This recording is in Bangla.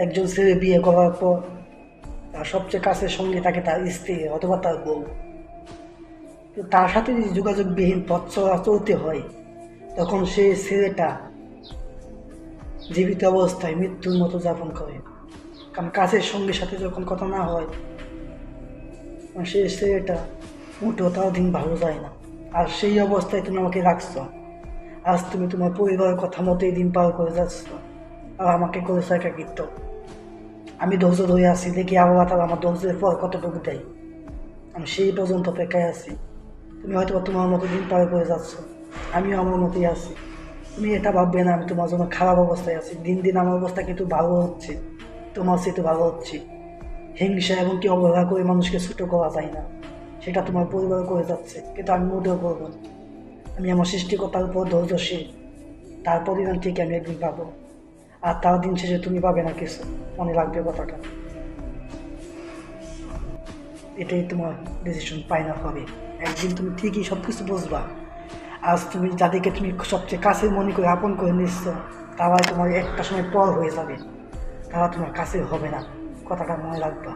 একজন ছেলে বিয়ে করার পর তার সবচেয়ে কাছের সঙ্গে থাকে তার স্ত্রী অথবা তার বউ। তো তার সাথে যদি যোগাযোগবিহীন পথ চলা চলতে হয়, তখন সেই ছেলেটা জীবিত অবস্থায় মৃত্যুর মতো যাপন করে। কারণ কাছের সঙ্গীর সাথে যখন কথা না হয়, তখন সেই ছেলেটা মোটেও তার দিন ভালো যায় না। আর সেই অবস্থায় তুমি আমাকে রাখছো, আজ তুমি তোমার পরিবারের কথা মতোই দিন পার করে যাচ্ছ, আর আমাকে করেছো একাকিত্ব। আমি ধৈর্য ধরে আছি, দেখি আল্লাহ তাআলা আমার ধৈর্যের ফল কতটুকু দেয়। আমি সেই পর্যন্ত অপেক্ষায় আছি। তুমি হয়তো তোমার মতো দিন পার করে যাচ্ছ, আমিও আমার মতোই আছি। তুমি এটা ভাববে না আমি তোমার জন্য খারাপ অবস্থায় আছি। দিন দিন আমার অবস্থা কিন্তু ভালো হচ্ছে, তোমার চেয়ে ভালো হচ্ছে। হিংসা এবং কি অবহেলা করে মানুষকে ছোট করা যায় না, সেটা তোমার পরিবার করে যাচ্ছে, কিন্তু আমি মোটেও করবো না। আমি আমার সৃষ্টিকর্তার উপর ধৈর্যশীল, তার পরিমাণ ঠিক আমি একদিন পাবো। আর তার দিন শেষে তুমি পাবে না কিছু, মনে রাখবে কথাটা। এটাই তোমার ডিসিশন ফাইনাল হবে। একদিন তুমি ঠিকই সব কিছু বুঝবা। আজ তুমি যাদেরকে তুমি সবচেয়ে কাছের মনে করে আপন করে নিচ্ছ, তারাই তোমার একটা সময় পর হয়ে যাবে, তারা তোমার কাছে হবে না। কথাটা মনে রাখবা।